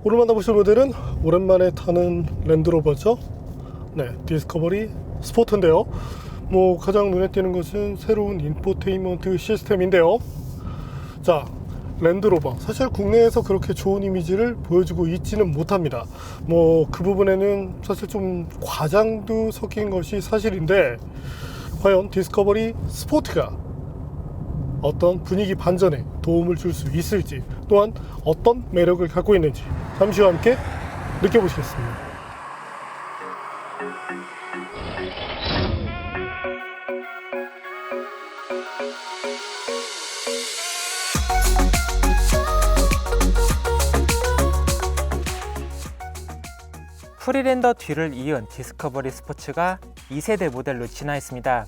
오늘 만나보실 모델은 오랜만에 타는 랜드로버죠. 네, 디스커버리 스포트인데요. 가장 눈에 띄는 것은 새로운 인포테인먼트 시스템인데요. 자, 랜드로버 사실 국내에서 그렇게 좋은 이미지를 보여주고 있지는 못합니다. 그 부분에는 사실 좀 과장도 섞인 것이 사실인데, 과연 디스커버리 스포트가 어떤 분위기 반전에 도움을 줄 수 있을지, 또한 어떤 매력을 갖고 있는지 잠시 후 함께 느껴보시겠습니다. 프리랜더 뒤를 이은 디스커버리 스포츠가 2세대 모델로 진화했습니다.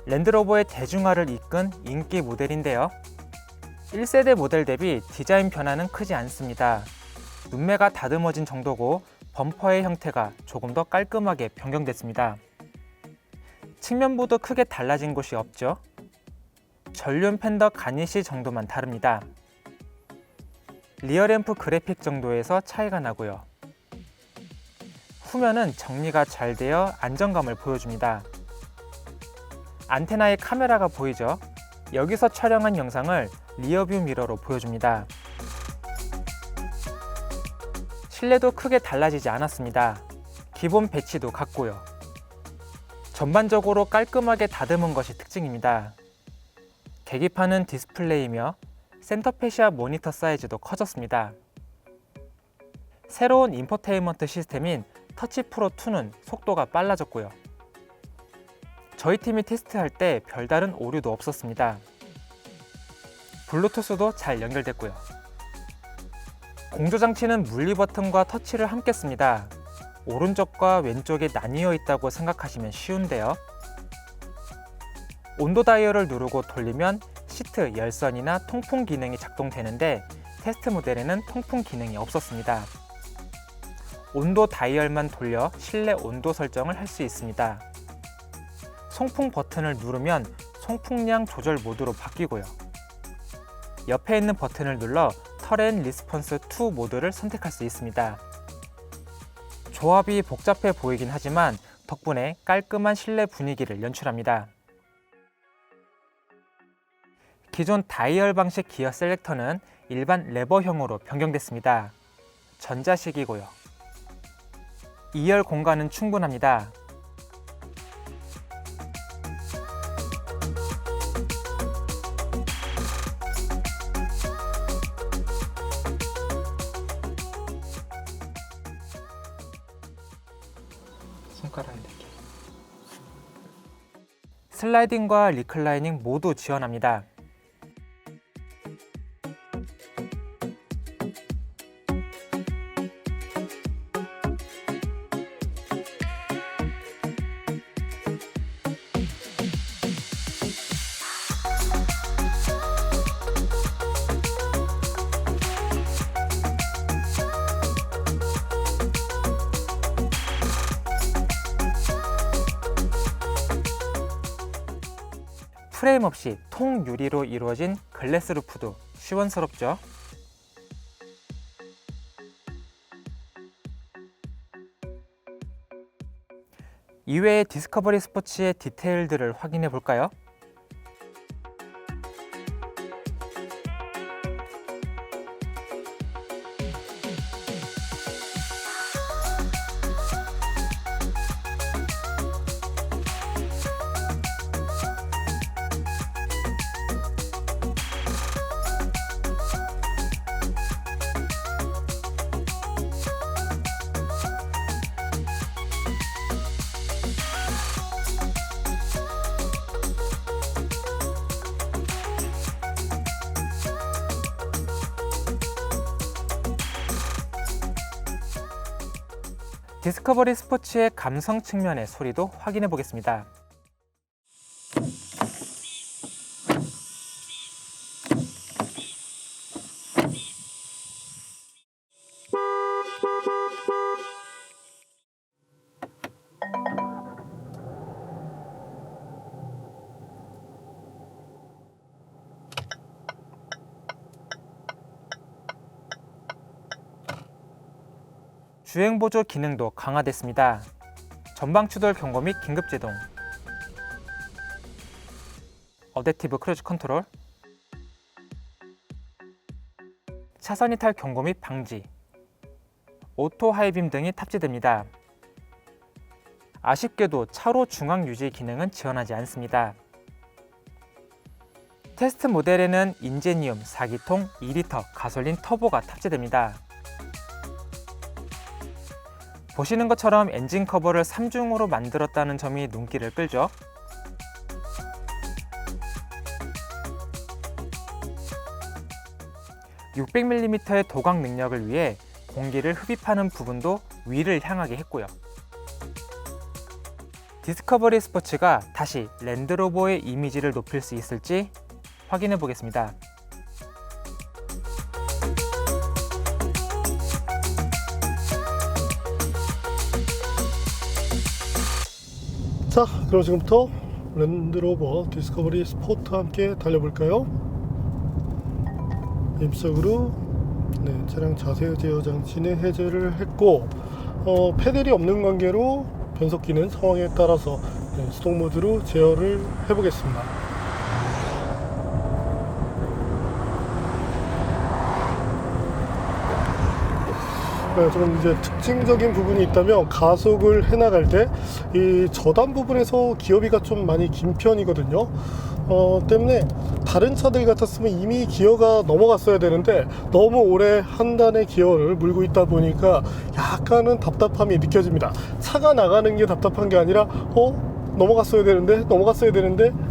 랜드로버의 대중화를 이끈 인기 모델인데요. 1세대 모델 대비 디자인 변화는 크지 않습니다. 눈매가 다듬어진 정도고 범퍼의 형태가 조금 더 깔끔하게 변경됐습니다. 측면부도 크게 달라진 곳이 없죠. 전륜 팬더 가니쉬 정도만 다릅니다. 리어램프 그래픽 정도에서 차이가 나고요. 후면은 정리가 잘 되어 안정감을 보여줍니다. 안테나에 카메라가 보이죠? 여기서 촬영한 영상을 리어뷰 미러로 보여줍니다. 실내도 크게 달라지지 않았습니다. 기본 배치도 같고요. 전반적으로 깔끔하게 다듬은 것이 특징입니다. 계기판은 디스플레이며 센터페시아 모니터 사이즈도 커졌습니다. 새로운 인포테인먼트 시스템인 터치 프로2는 속도가 빨라졌고요. 저희 팀이 테스트할 때 별다른 오류도 없었습니다. 블루투스도 잘 연결됐고요. 공조장치는 물리 버튼과 터치를 함께 씁니다. 오른쪽과 왼쪽에 나뉘어 있다고 생각하시면 쉬운데요. 온도 다이얼을 누르고 돌리면 시트 열선이나 통풍 기능이 작동되는데, 테스트 모델에는 통풍 기능이 없었습니다. 온도 다이얼만 돌려 실내 온도 설정을 할 수 있습니다. 송풍 버튼을 누르면 송풍량 조절 모드로 바뀌고요. 옆에 있는 버튼을 눌러 터렌 리스폰스 2 모드를 선택할 수 있습니다. 조합이 복잡해 보이긴 하지만 덕분에 깔끔한 실내 분위기를 연출합니다. 기존 다이얼 방식 기어 셀렉터는 일반 레버형으로 변경됐습니다. 전자식이고요. 2열 공간은 충분합니다. 손가락에 대게. 슬라이딩과 리클라이닝 모두 지원합니다. 프레임 없이 통유리로 이루어진 글래스 루프도 시원스럽죠? 이외의 디스커버리 스포츠의 디테일들을 확인해 볼까요? 디스커버리 스포츠의 감성 측면의 소리도 확인해 보겠습니다. 주행보조 기능도 강화됐습니다. 전방 추돌 경고 및 긴급제동, 어댑티브 크루즈 컨트롤, 차선 이탈 경고 및 방지, 오토 하이빔 등이 탑재됩니다. 아쉽게도 차로 중앙 유지 기능은 지원하지 않습니다. 테스트 모델에는 인제니움 4기통 2리터 가솔린 터보가 탑재됩니다. 보시는 것처럼 엔진 커버를 3중으로 만들었다는 점이 눈길을 끌죠. (600mm의) 도각 능력을 위해 공기를 흡입하는 부분도 위를 향하게 했고요. 디스커버리 스포츠가 다시 랜드로버의 이미지를 높일 수 있을지 확인해 보겠습니다. 자, 그럼 지금부터 랜드로버 디스커버리 스포트와 함께 달려볼까요? 입석으로 차량 자세 제어 장치는 해제를 했고, 페달이 없는 관계로 변속기는 상황에 따라서 수동 모드로 제어를 해보겠습니다. 좀 이제 특징적인 부분이 있다면, 가속을 해나갈 때 이 저단 부분에서 기어비가 좀 많이 긴 편이거든요. 때문에 다른 차들 같았으면 이미 기어가 넘어갔어야 되는데 너무 오래 한 단의 기어를 물고 있다 보니까 약간은 답답함이 느껴집니다. 차가 나가는 게 답답한 게 아니라 넘어갔어야 되는데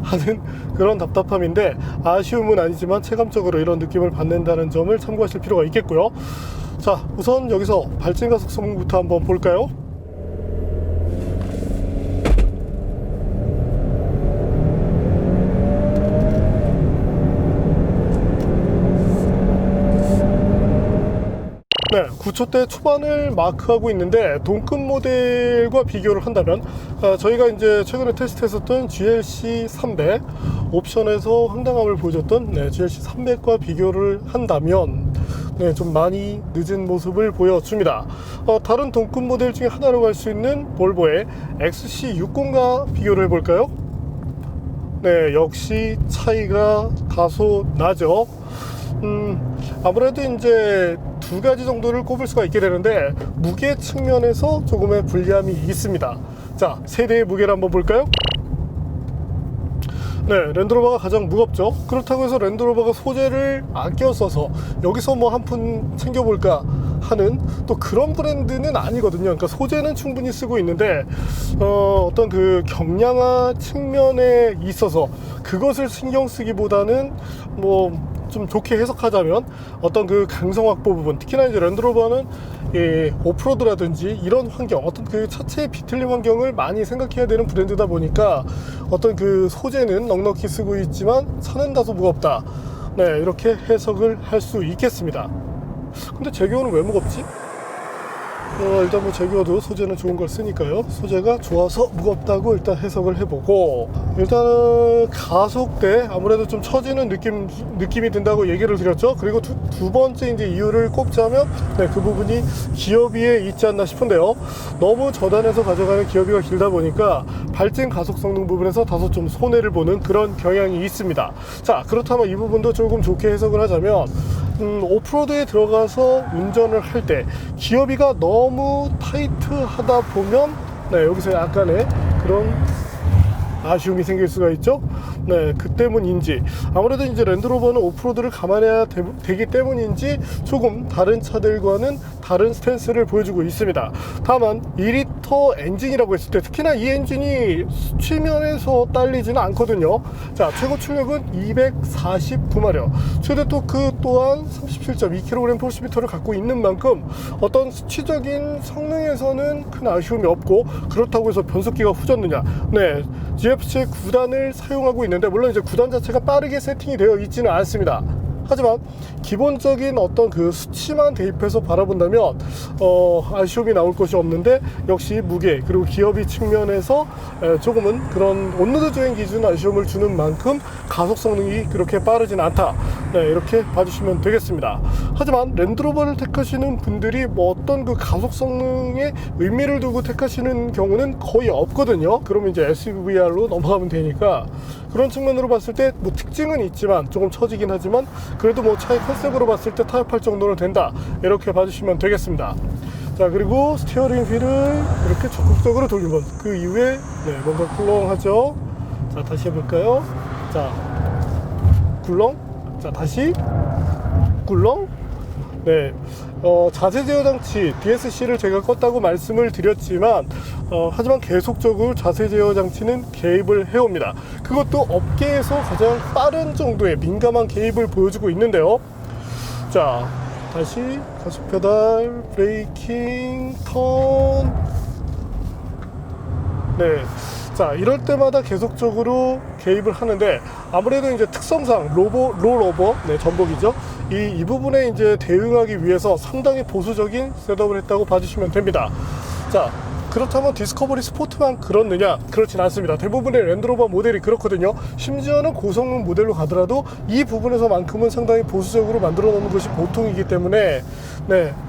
하는 그런 답답함인데, 아쉬움은 아니지만 체감적으로 이런 느낌을 받는다는 점을 참고하실 필요가 있겠고요. 자, 우선 여기서 발진 가속 성능부터 한번 볼까요? 네, 9초대 초반을 마크하고 있는데, 동급 모델과 비교를 한다면 저희가 이제 최근에 테스트했었던 GLC 300 옵션에서 황당함을 보여줬던 GLC 300과 비교를 한다면 좀 많이 늦은 모습을 보여줍니다. 다른 동급 모델 중에 하나로 갈 수 있는 볼보의 XC60과 비교를 해볼까요? 네, 역시 차이가 다소 나죠. 아무래도 이제 두 가지 정도를 꼽을 수가 있게 되는데, 무게 측면에서 조금의 불리함이 있습니다. 자, 세대의 무게를 한번 볼까요? 네, 랜드로버가 가장 무겁죠. 그렇다고 해서 랜드로버가 소재를 아껴 써서 여기서 뭐 한 푼 챙겨볼까 하는 또 그런 브랜드는 아니거든요. 그러니까 소재는 충분히 쓰고 있는데 어떤 그 경량화 측면에 있어서 그것을 신경 쓰기보다는 뭐 좀 좋게 해석하자면 어떤 그 강성 확보 부분, 특히나 이제 랜드로버는 오프로드라든지 이런 환경, 어떤 그 차체의 비틀림 환경을 많이 생각해야 되는 브랜드다 보니까 어떤 그 소재는 넉넉히 쓰고 있지만 차는 다소 무겁다. 네, 이렇게 해석을 할 수 있겠습니다. 근데 제규어는 왜 무겁지? 일단 뭐 제규어도 소재는 좋은 걸 쓰니까요. 소재가 좋아서 무겁다고 일단 해석을 해보고, 일단은 가속대 아무래도 좀 처지는 느낌이 든다고 얘기를 드렸죠. 그리고 두 번째 이제 이유를 꼽자면 그 부분이 기어비에 있지 않나 싶은데요. 너무 저단에서 가져가는 기어비가 길다 보니까 발진 가속 성능 부분에서 다소 좀 손해를 보는 그런 경향이 있습니다. 자, 그렇다면 이 부분도 조금 좋게 해석을 하자면, 오프로드에 들어가서 운전을 할 때 기어비가 너무 타이트하다 보면 여기서 약간의 그런 아쉬움이 생길 수가 있죠. 네, 그 때문인지, 아무래도 이제 랜드로버는 오프로드를 감안해야 되기 때문인지 조금 다른 차들과는 다른 스탠스를 보여주고 있습니다. 다만 2리터 엔진이라고 했을 때 특히나 이 엔진이 수치면에서 딸리지는 않거든요. 자, 최고 출력은 249마력, 최대 토크 또한 37.2kg/cm를 갖고 있는 만큼 어떤 수치적인 성능에서는 큰 아쉬움이 없고, 그렇다고 해서 변속기가 후졌느냐? 네, GFC의 9단을 사용하고 있는데, 물론 이제 9단 자체가 빠르게 세팅이 되어 있지는 않습니다. 하지만 기본적인 어떤 그 수치만 대입해서 바라본다면 아쉬움이 나올 것이 없는데, 역시 무게 그리고 기어비 측면에서 조금은 그런 온로드 주행 기준 아쉬움을 주는 만큼 가속 성능이 그렇게 빠르진 않다. 네, 이렇게 봐주시면 되겠습니다. 하지만 랜드로버를 택하시는 분들이 뭐 어떤 그 가속 성능에 의미를 두고 택하시는 경우는 거의 없거든요. 그러면 이제 SUVR로 넘어가면 되니까 그런 측면으로 봤을 때 뭐 특징은 있지만 조금 처지긴 하지만 그래도 뭐 차의 컨셉으로 봤을 때 타협할 정도는 된다, 이렇게 봐주시면 되겠습니다. 자, 그리고 스티어링 휠을 이렇게 적극적으로 돌리면 그 이후에 뭔가 꿀렁하죠. 자, 다시 해볼까요? 자, 꿀렁. 자, 다시 꿀렁. 네, 자세 제어 장치 DSC를 제가 껐다고 말씀을 드렸지만 하지만 계속적으로 자세 제어 장치는 개입을 해옵니다. 그것도 업계에서 가장 빠른 정도의 민감한 개입을 보여주고 있는데요. 자, 다시 가속 페달, 브레이킹, 턴. 네. 자, 이럴 때마다 계속적으로 개입을 하는데 아무래도 이제 특성상 롤오버, 전복이죠. 이 부분에 이제 대응하기 위해서 상당히 보수적인 셋업을 했다고 봐주시면 됩니다. 자, 그렇다면 디스커버리 스포트만 그렇느냐? 그렇진 않습니다. 대부분의 랜드로버 모델이 그렇거든요. 심지어는 고성능 모델로 가더라도 이 부분에서만큼은 상당히 보수적으로 만들어 놓는 것이 보통이기 때문에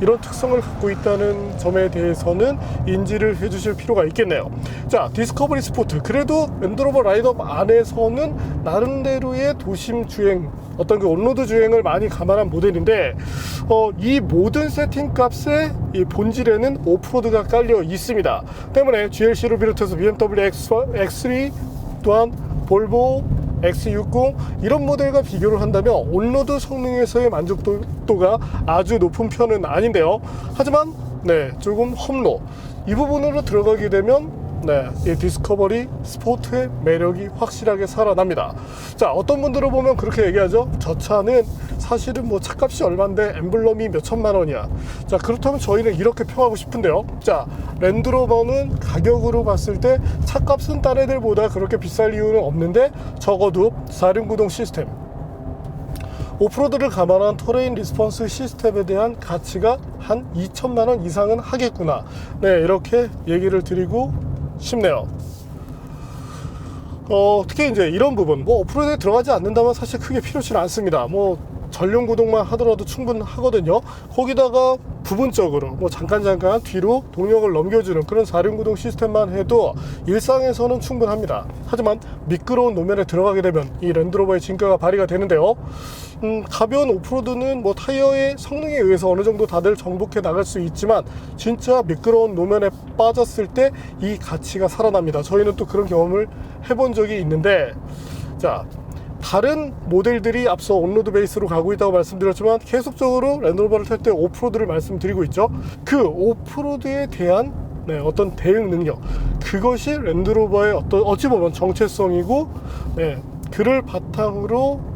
이런 특성을 갖고 있다는 점에 대해서는 인지를 해주실 필요가 있겠네요. 자, 디스커버리 스포트, 그래도 랜드로버 라인업 안에서는 나름대로의 도심 주행, 어떤 그 온로드 주행을 많이 감안한 모델인데 이 모든 세팅 값의 이 본질에는 오프로드가 깔려 있습니다. 때문에 GLC를 비롯해서 BMW X3 또한 볼보 X60 이런 모델과 비교를 한다면 온로드 성능에서의 만족도가 아주 높은 편은 아닌데요. 하지만 조금 험로 이 부분으로 들어가게 되면 이 디스커버리 스포트의 매력이 확실하게 살아납니다. 자, 어떤 분들은 보면 그렇게 얘기하죠. 저 차는 사실은 뭐 차값이 얼만데 엠블럼이 몇 천만 원이야. 자, 그렇다면 저희는 이렇게 평하고 싶은데요. 자, 랜드로버는 가격으로 봤을 때 차값은 딴 애들보다 그렇게 비쌀 이유는 없는데 적어도 4륜구동 시스템, 오프로드를 감안한 터레인 리스폰스 시스템에 대한 가치가 한 2천만 원 이상은 하겠구나. 이렇게 얘기를 드리고 싶네요. 특히 이제 이런 부분, 뭐 오프로드에 들어가지 않는다면 사실 크게 필요치는 않습니다. 뭐 전륜 구동만 하더라도 충분하거든요. 거기다가 부분적으로 뭐 잠깐 뒤로 동력을 넘겨주는 그런 4륜 구동 시스템만 해도 일상에서는 충분합니다. 하지만 미끄러운 노면에 들어가게 되면 이 랜드로버의 진가가 발휘가 되는데요. 가벼운 오프로드는 뭐 타이어의 성능에 의해서 어느 정도 다들 정복해 나갈 수 있지만 진짜 미끄러운 노면에 빠졌을 때 이 가치가 살아납니다. 저희는 또 그런 경험을 해본 적이 있는데, 자, 다른 모델들이 앞서 온로드 베이스로 가고 있다고 말씀드렸지만 계속적으로 랜드로버를 탈 때 오프로드를 말씀드리고 있죠. 그 오프로드에 대한 어떤 대응 능력, 그것이 랜드로버의 어찌 보면 정체성이고 그를 바탕으로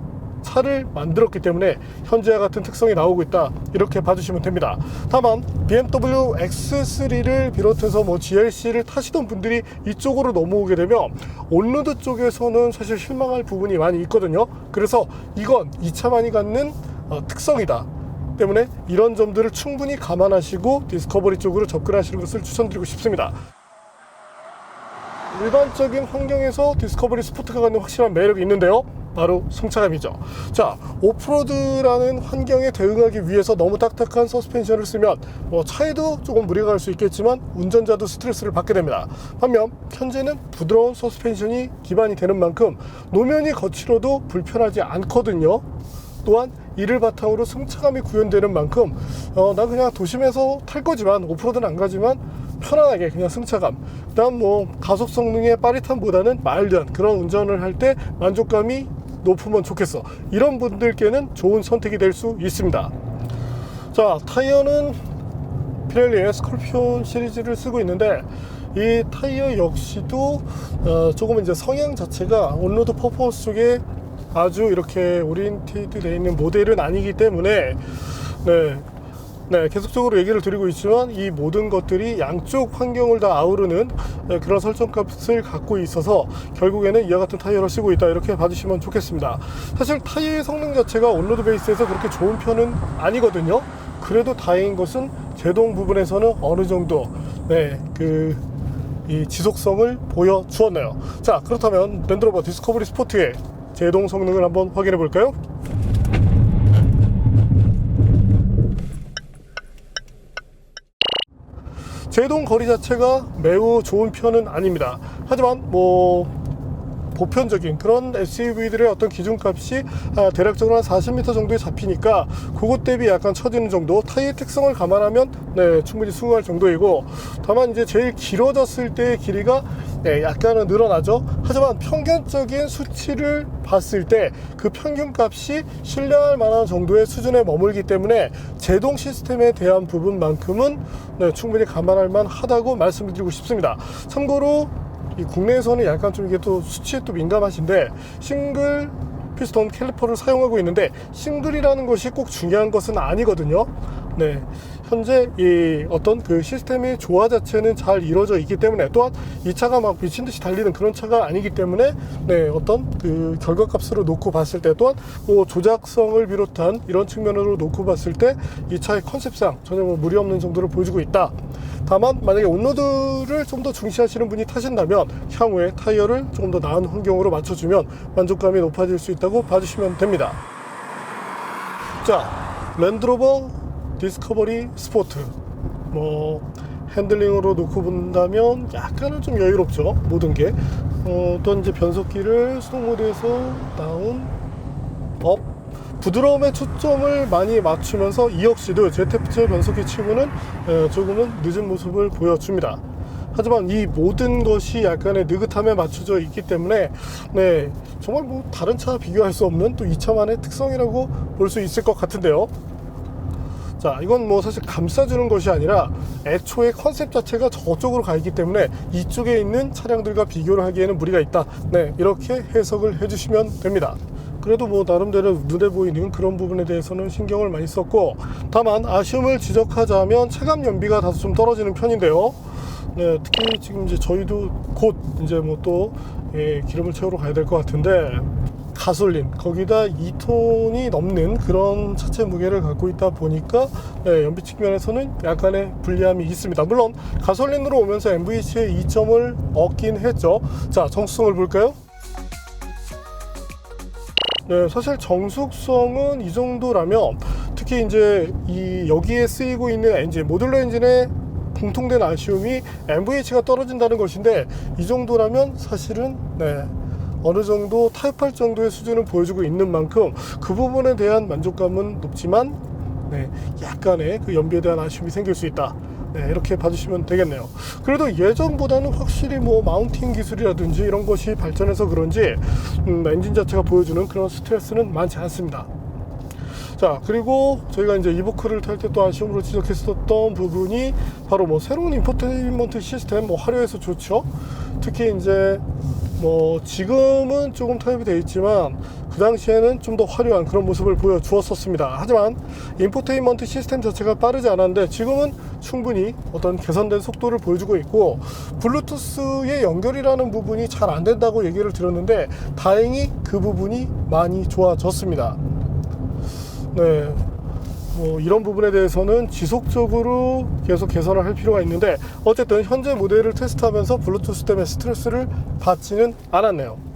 차를 만들었기 때문에 현재와 같은 특성이 나오고 있다, 이렇게 봐주시면 됩니다. 다만 BMW X3를 비롯해서 뭐 GLC를 타시던 분들이 이쪽으로 넘어오게 되면 온로드 쪽에서는 사실 실망할 부분이 많이 있거든요. 그래서 이건 이 차만이 갖는 특성이다 때문에 이런 점들을 충분히 감안하시고 디스커버리 쪽으로 접근하시는 것을 추천드리고 싶습니다. 일반적인 환경에서 디스커버리 스포트가 갖는 확실한 매력이 있는데요. 바로 승차감이죠. 자, 오프로드라는 환경에 대응하기 위해서 너무 딱딱한 서스펜션을 쓰면 뭐 차에도 조금 무리가 갈 수 있겠지만 운전자도 스트레스를 받게 됩니다. 반면 현재는 부드러운 서스펜션이 기반이 되는 만큼 노면이 거칠어도 불편하지 않거든요. 또한 이를 바탕으로 승차감이 구현되는 만큼 난 그냥 도심에서 탈 거지만 오프로드는 안 가지만 편안하게 그냥 승차감, 그다음 뭐 가속 성능의 빠릿함보다는 마일드한 그런 운전을 할 때 만족감이 높으면 좋겠어, 이런 분들께는 좋은 선택이 될 수 있습니다. 자, 타이어는 피렐리의 스콜피온 시리즈를 쓰고 있는데 이 타이어 역시도 조금 이제 성향 자체가 온로드 퍼포먼스 쪽에 아주 이렇게 오리엔티드 되어 있는 모델은 아니기 때문에 계속적으로 얘기를 드리고 있지만 이 모든 것들이 양쪽 환경을 다 아우르는 그런 설정값을 갖고 있어서 결국에는 이와 같은 타이어를 쓰고 있다, 이렇게 봐주시면 좋겠습니다. 사실 타이어의 성능 자체가 온로드 베이스에서 그렇게 좋은 편은 아니거든요. 그래도 다행인 것은 제동 부분에서는 어느 정도 이 지속성을 보여주었네요. 자, 그렇다면 랜드로버 디스커버리 스포트의 제동 성능을 한번 확인해 볼까요? 제동 거리 자체가 매우 좋은 편은 아닙니다. 하지만 뭐 보편적인 그런 SUV들의 어떤 기준값이 대략적으로 한 40m 정도에 잡히니까 그것 대비 약간 처지는 정도, 타이의 특성을 감안하면 충분히 수긍할 정도이고, 다만 이제 제일 길어졌을 때의 길이가 약간은 늘어나죠. 하지만 평균적인 수치를 봤을 때 그 평균값이 신뢰할 만한 정도의 수준에 머물기 때문에 제동 시스템에 대한 부분만큼은 충분히 감안할 만하다고 말씀드리고 싶습니다. 참고로 이 국내에서는 약간 좀 이게 또 수치에 또 민감하신데, 싱글 피스톤 캘리퍼를 사용하고 있는데 싱글이라는 것이 꼭 중요한 것은 아니거든요. 현재 이 어떤 그 시스템의 조화 자체는 잘 이루어져 있기 때문에, 또한 이 차가 막 미친 듯이 달리는 그런 차가 아니기 때문에 어떤 그 결과값으로 놓고 봤을 때, 또한 뭐 조작성을 비롯한 이런 측면으로 놓고 봤을 때 이 차의 컨셉상 전혀 뭐 무리 없는 정도를 보여주고 있다. 다만 만약에 온로드를 좀 더 중시하시는 분이 타신다면 향후에 타이어를 조금 더 나은 환경으로 맞춰주면 만족감이 높아질 수 있다고 봐주시면 됩니다. 자, 랜드로버 디스커버리 스포트, 뭐 핸들링으로 놓고 본다면 약간은 좀 여유롭죠, 모든 게. 또 이제 변속기를 수동 모드에서 다운, 업, 부드러움에 초점을 많이 맞추면서 이 역시도 ZF 변속기 치고는 조금은 늦은 모습을 보여줍니다. 하지만 이 모든 것이 약간의 느긋함에 맞춰져 있기 때문에 정말 뭐 다른 차 비교할 수 없는 또 이 차만의 특성이라고 볼 수 있을 것 같은데요. 자, 이건 뭐 사실 감싸주는 것이 아니라 애초에 컨셉 자체가 저쪽으로 가 있기 때문에 이쪽에 있는 차량들과 비교를 하기에는 무리가 있다. 이렇게 해석을 해주시면 됩니다. 그래도 뭐 나름대로 눈에 보이는 그런 부분에 대해서는 신경을 많이 썼고, 다만 아쉬움을 지적하자면 체감 연비가 다소 좀 떨어지는 편인데요. 특히 지금 이제 저희도 곧 이제 뭐 또 기름을 채우러 가야 될 것 같은데, 가솔린 거기다 2톤이 넘는 그런 차체 무게를 갖고 있다 보니까 연비 측면에서는 약간의 불리함이 있습니다. 물론 가솔린으로 오면서 MVH의 이점을 얻긴 했죠. 자, 정수성을 볼까요? 사실 정숙성은 이 정도라면, 특히 이제 여기에 쓰이고 있는 엔진, 모듈러 엔진의 공통된 아쉬움이 MVH가 떨어진다는 것인데, 이 정도라면 사실은 어느 정도 타협할 정도의 수준을 보여주고 있는 만큼 그 부분에 대한 만족감은 높지만 약간의 그 연비에 대한 아쉬움이 생길 수 있다. 이렇게 봐주시면 되겠네요. 그래도 예전보다는 확실히 뭐 마운팅 기술이라든지 이런 것이 발전해서 그런지 엔진 자체가 보여주는 그런 스트레스는 많지 않습니다. 자, 그리고 저희가 이제 이보크를 탈 때 또 아쉬움으로 지적했었던 부분이 바로 뭐 새로운 인포테인먼트 시스템, 뭐 화려해서 좋죠. 특히 이제 뭐 지금은 조금 타협이 되어 있지만 그 당시에는 좀 더 화려한 그런 모습을 보여주었었습니다. 하지만 인포테인먼트 시스템 자체가 빠르지 않았는데 지금은 충분히 어떤 개선된 속도를 보여주고 있고, 블루투스의 연결이라는 부분이 잘 안 된다고 얘기를 들었는데 다행히 그 부분이 많이 좋아졌습니다. 뭐 이런 부분에 대해서는 지속적으로 계속 개선을 할 필요가 있는데, 어쨌든 현재 모델을 테스트하면서 블루투스 때문에 스트레스를 받지는 않았네요.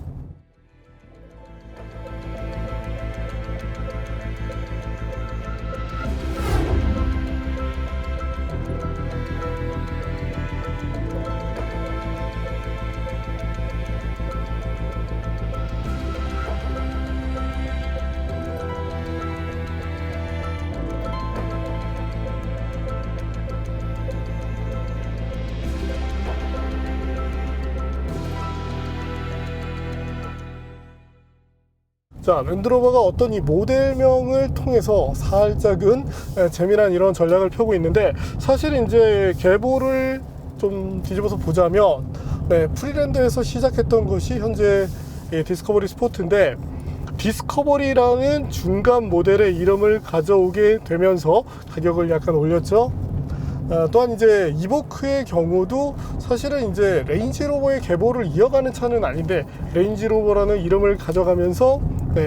자, 랜드로버가 어떤 이 모델명을 통해서 살짝은 재미난 이런 전략을 펴고 있는데, 사실 이제 계보를 좀 뒤집어서 보자면 프리랜더에서 시작했던 것이 현재 디스커버리 스포트인데, 디스커버리라는 중간 모델의 이름을 가져오게 되면서 가격을 약간 올렸죠. 또한 이제 이보크의 경우도 사실은 이제 레인지로버의 계보를 이어가는 차는 아닌데 레인지로버라는 이름을 가져가면서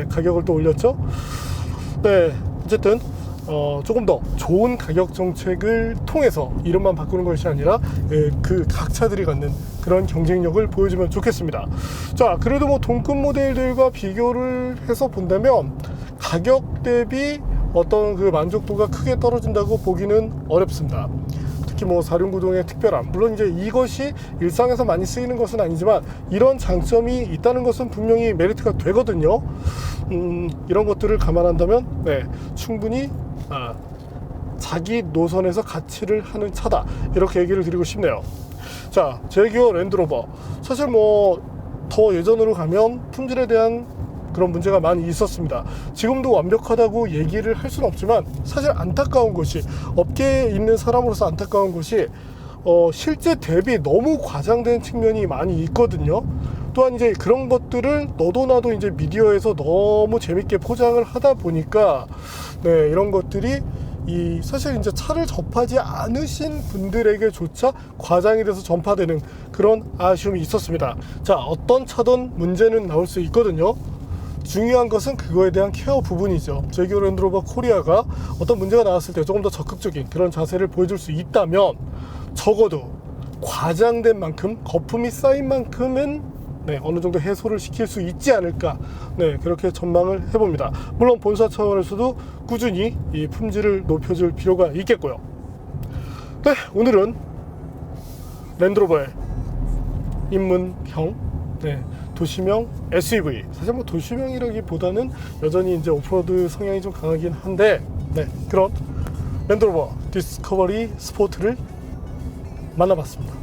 가격을 또 올렸죠. 어쨌든 조금 더 좋은 가격 정책을 통해서 이름만 바꾸는 것이 아니라 그 각 차들이 갖는 그런 경쟁력을 보여주면 좋겠습니다. 자, 그래도 뭐 동급 모델들과 비교를 해서 본다면 가격 대비 어떤 그 만족도가 크게 떨어진다고 보기는 어렵습니다. 특히 뭐 사륜구동의 특별함, 물론 이제 이것이 일상에서 많이 쓰이는 것은 아니지만 이런 장점이 있다는 것은 분명히 메리트가 되거든요. 이런 것들을 감안한다면 네, 충분히 자기 노선에서 가치를 하는 차다, 이렇게 얘기를 드리고 싶네요. 자, 제기어 랜드로버, 사실 뭐 더 예전으로 가면 품질에 대한 그런 문제가 많이 있었습니다. 지금도 완벽하다고 얘기를 할 수는 없지만 사실 안타까운 것이, 업계에 있는 사람으로서 안타까운 것이 실제 대비 너무 과장된 측면이 많이 있거든요. 또한 이제 그런 것들을 너도 나도 이제 미디어에서 너무 재밌게 포장을 하다 보니까 네, 이런 것들이 사실 이제 차를 접하지 않으신 분들에게조차 과장이 돼서 전파되는 그런 아쉬움이 있었습니다. 자, 어떤 차든 문제는 나올 수 있거든요. 중요한 것은 그거에 대한 케어 부분이죠. 제기어 랜드로버 코리아가 어떤 문제가 나왔을 때 조금 더 적극적인 그런 자세를 보여줄 수 있다면, 적어도 과장된 만큼, 거품이 쌓인 만큼은 네, 어느 정도 해소를 시킬 수 있지 않을까, 네, 그렇게 전망을 해봅니다. 물론 본사 차원에서도 꾸준히 이 품질을 높여줄 필요가 있겠고요. 네, 오늘은 랜드로버의 입문형, 네, 도시명 SUV, 사실 뭐 도시명이라기보다는 여전히 이제 오프로드 성향이 좀 강하긴 한데, 네, 그런 랜드로버 디스커버리 스포트를 만나봤습니다.